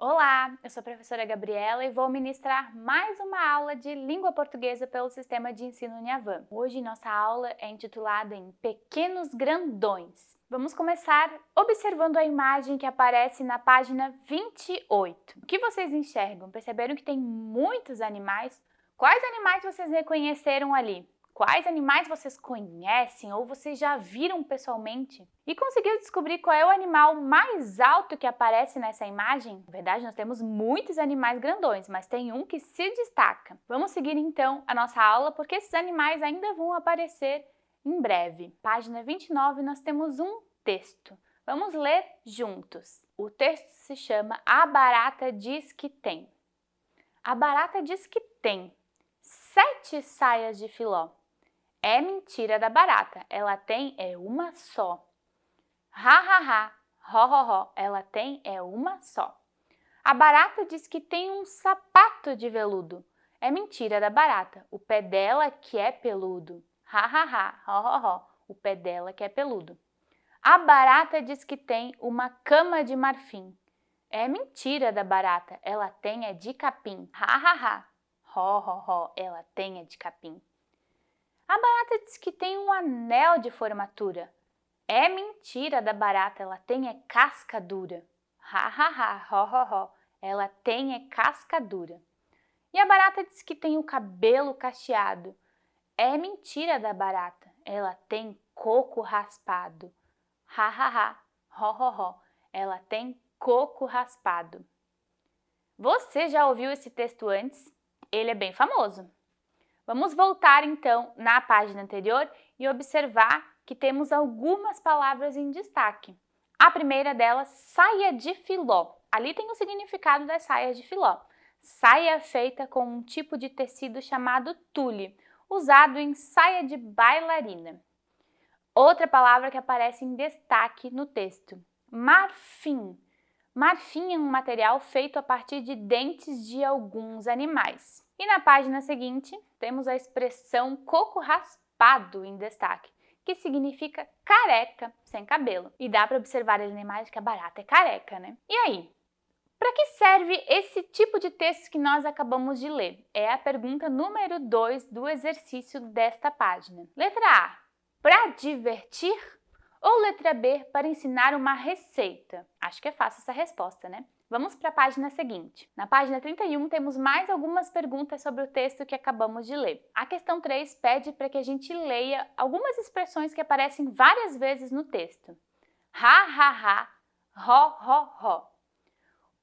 Olá, eu sou a professora Gabriela e vou ministrar mais uma aula de língua portuguesa pelo sistema de ensino Uniavan. Hoje nossa aula é intitulada em Pequenos Grandões. Vamos começar observando a imagem que aparece na página 28. O que vocês enxergam? Perceberam que tem muitos animais? Quais animais vocês reconheceram ali? Quais animais vocês conhecem ou vocês já viram pessoalmente? E conseguiu descobrir qual é o animal mais alto que aparece nessa imagem? Na verdade, nós temos muitos animais grandões, mas tem um que se destaca. Vamos seguir então a nossa aula, porque esses animais ainda vão aparecer em breve. Página 29, nós temos um texto. Vamos ler juntos. O texto se chama A Barata Diz Que Tem. A barata diz que tem 7 saias de filó. É mentira da barata, ela tem uma só. Ha, ha, ha, ho, ho, ho, ela tem uma só. A barata diz que tem um sapato de veludo. É mentira da barata, o pé dela que é peludo. Ha, ha, ha, ho, ho, ho, o pé dela que é peludo. A barata diz que tem uma cama de marfim. É mentira da barata, ela tem de capim. Ha, ha, ha, ho, ho, ho, ela tem de capim. A barata diz que tem um anel de formatura. É mentira da barata, ela tem casca dura. Ha, ha, ha, ho, ho, ho, ela tem casca dura. E a barata diz que tem o cabelo cacheado. É mentira da barata, ela tem coco raspado. Ha, ha, ha, ho, ho, ho, ela tem coco raspado. Você já ouviu esse texto antes? Ele é bem famoso. Vamos voltar então na página anterior e observar que temos algumas palavras em destaque. A primeira delas, saia de filó. Ali tem o significado das saias de filó. Saia feita com um tipo de tecido chamado tule, usado em saia de bailarina. Outra palavra que aparece em destaque no texto, marfim. Marfim é um material feito a partir de dentes de alguns animais. E na página seguinte, temos a expressão coco raspado em destaque, que significa careca, sem cabelo. E dá para observar ali na imagem que a barata é careca, né? E aí? Para que serve esse tipo de texto que nós acabamos de ler? É a pergunta número 2 do exercício desta página. Letra A, para divertir? Ou letra B, para ensinar uma receita? Acho que é fácil essa resposta, né? Vamos para a página seguinte. Na página 31 temos mais algumas perguntas sobre o texto que acabamos de ler. A questão 3 pede para que a gente leia algumas expressões que aparecem várias vezes no texto. Ha, ha, ha, ho, ho, ho.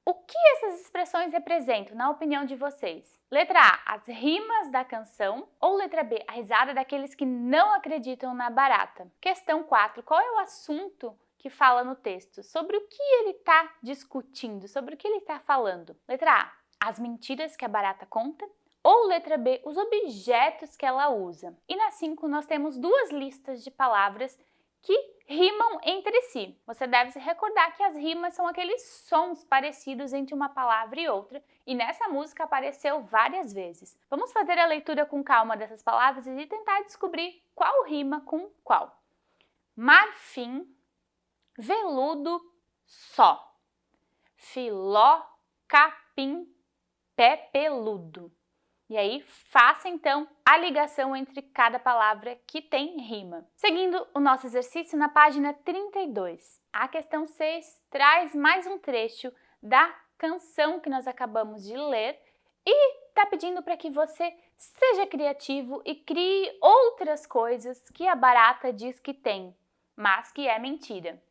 O que essas expressões representam, na opinião de vocês? Letra A, as rimas da canção, ou letra B, a risada daqueles que não acreditam na barata? Questão 4, qual é o assunto que fala no texto? Sobre o que ele está discutindo, sobre o que ele está falando? Letra A, as mentiras que a barata conta, ou letra B, os objetos que ela usa? E na 5 nós temos duas listas de palavras que rimam entre si. Você deve se recordar que as rimas são aqueles sons parecidos entre uma palavra e outra, e nessa música apareceu várias vezes. Vamos fazer a leitura com calma dessas palavras e tentar descobrir qual rima com qual. Marfim, veludo, só. Filó, capim, pé peludo. E aí, faça então a ligação entre cada palavra que tem rima. Seguindo o nosso exercício, na página 32, a questão 6 traz mais um trecho da canção que nós acabamos de ler e está pedindo para que você seja criativo e crie outras coisas que a barata diz que tem, mas que é mentira.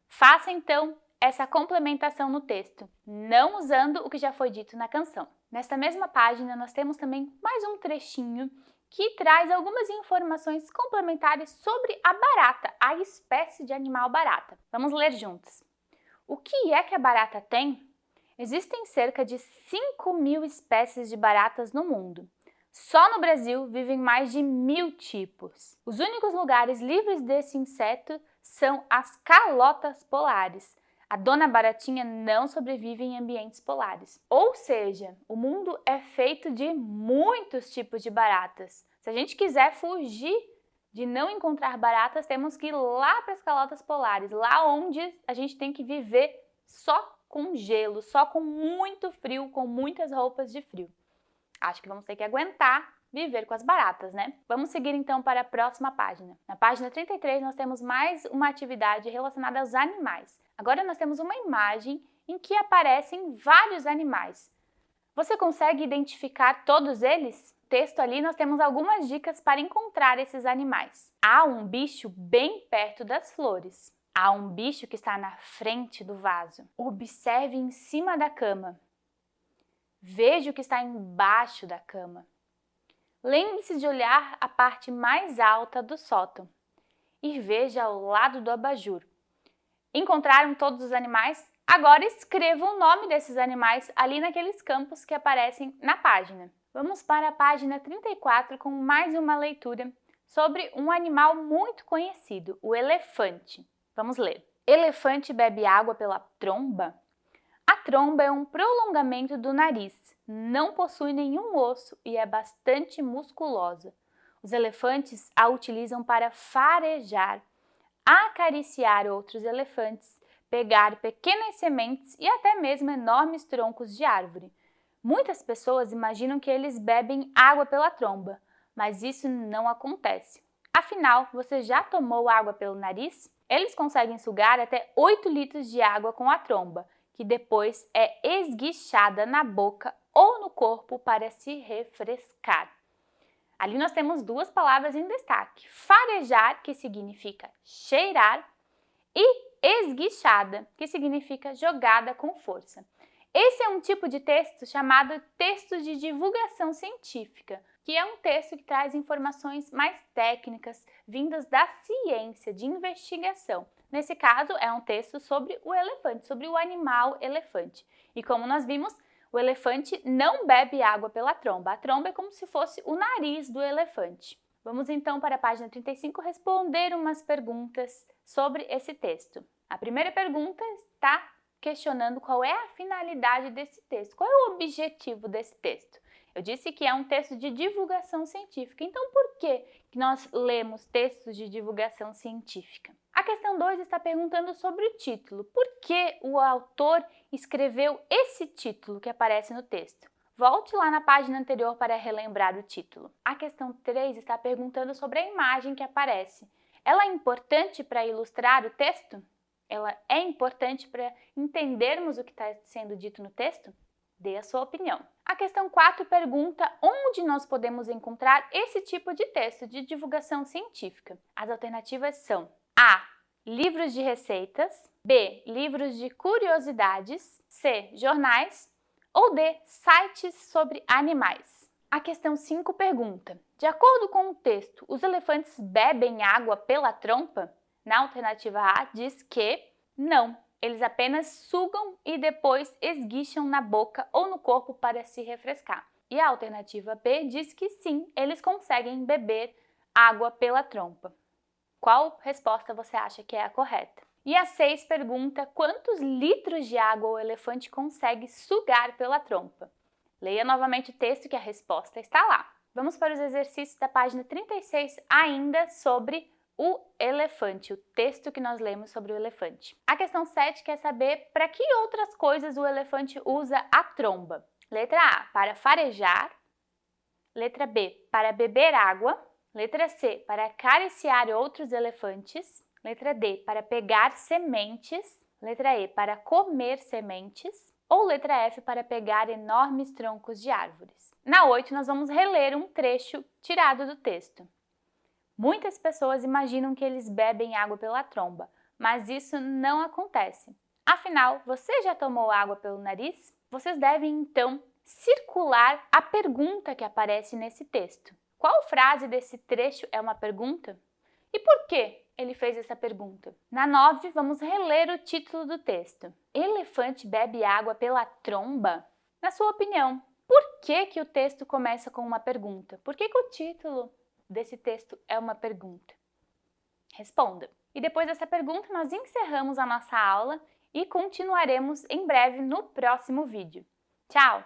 Faça então essa complementação no texto, não usando o que já foi dito na canção. Nesta mesma página, nós temos também mais um trechinho que traz algumas informações complementares sobre a barata, a espécie de animal barata. Vamos ler juntos. O que é que a barata tem? Existem cerca de 5.000 espécies de baratas no mundo. Só no Brasil vivem mais de 1.000 tipos. Os únicos lugares livres desse inseto são as calotas polares. A dona baratinha não sobrevive em ambientes polares. Ou seja, o mundo é feito de muitos tipos de baratas. Se a gente quiser fugir de não encontrar baratas, temos que ir lá para as calotas polares, lá onde a gente tem que viver só com gelo, só com muito frio, com muitas roupas de frio. Acho que vamos ter que aguentar viver com as baratas, né? Vamos seguir então para a próxima página. Na página 33 nós temos mais uma atividade relacionada aos animais. Agora nós temos uma imagem em que aparecem vários animais. Você consegue identificar todos eles? No texto ali nós temos algumas dicas para encontrar esses animais. Há um bicho bem perto das flores. Há um bicho que está na frente do vaso. Observe em cima da cama. Veja o que está embaixo da cama. Lembre-se de olhar a parte mais alta do sótão e veja ao lado do abajur. Encontraram todos os animais? Agora escreva o nome desses animais ali naqueles campos que aparecem na página. Vamos para a página 34 com mais uma leitura sobre um animal muito conhecido, o elefante. Vamos ler. Elefante bebe água pela tromba? A tromba é um prolongamento do nariz, não possui nenhum osso e é bastante musculosa. Os elefantes a utilizam para farejar, acariciar outros elefantes, pegar pequenas sementes e até mesmo enormes troncos de árvore. Muitas pessoas imaginam que eles bebem água pela tromba, mas isso não acontece. Afinal, você já tomou água pelo nariz? Eles conseguem sugar até 8 litros de água com a tromba, que depois é esguichada na boca ou no corpo para se refrescar. Ali nós temos duas palavras em destaque: farejar, que significa cheirar, e esguichada, que significa jogada com força. Esse é um tipo de texto chamado texto de divulgação científica, que é um texto que traz informações mais técnicas, vindas da ciência, de investigação. Nesse caso, é um texto sobre o elefante, sobre o animal elefante. E como nós vimos, o elefante não bebe água pela tromba. A tromba é como se fosse o nariz do elefante. Vamos então para a página 35 responder umas perguntas sobre esse texto. A primeira pergunta está questionando qual é a finalidade desse texto, qual é o objetivo desse texto. Eu disse que é um texto de divulgação científica, então por que nós lemos textos de divulgação científica? A questão 2 está perguntando sobre o título. Por que o autor escreveu esse título que aparece no texto? Volte lá na página anterior para relembrar o título. A questão 3 está perguntando sobre a imagem que aparece. Ela é importante para ilustrar o texto? Ela é importante para entendermos o que está sendo dito no texto? Dê a sua opinião. A questão 4 pergunta onde nós podemos encontrar esse tipo de texto de divulgação científica. As alternativas são A. Livros de receitas, B. Livros de curiosidades, C. Jornais ou D. Sites sobre animais. A questão 5 pergunta: de acordo com o texto, os elefantes bebem água pela trompa? Na alternativa A diz que não. Eles apenas sugam e depois esguicham na boca ou no corpo para se refrescar. E a alternativa B diz que sim, eles conseguem beber água pela trompa. Qual resposta você acha que é a correta? E a 6 pergunta quantos litros de água o elefante consegue sugar pela trompa. Leia novamente o texto que a resposta está lá. Vamos para os exercícios da página 36 ainda sobre o elefante, o texto que nós lemos sobre o elefante. A questão 7 quer saber para que outras coisas o elefante usa a tromba. Letra A, para farejar. Letra B, para beber água. Letra C, para acariciar outros elefantes. Letra D, para pegar sementes. Letra E, para comer sementes. Ou letra F, para pegar enormes troncos de árvores. Na 8, nós vamos reler um trecho tirado do texto. Muitas pessoas imaginam que eles bebem água pela tromba, mas isso não acontece. Afinal, você já tomou água pelo nariz? Vocês devem, então, circular a pergunta que aparece nesse texto. Qual frase desse trecho é uma pergunta? E por que ele fez essa pergunta? Na 9, vamos reler o título do texto. Elefante bebe água pela tromba? Na sua opinião, por que o texto começa com uma pergunta? Por que o título desse texto é uma pergunta? Responda! E depois dessa pergunta, nós encerramos a nossa aula e continuaremos em breve no próximo vídeo. Tchau!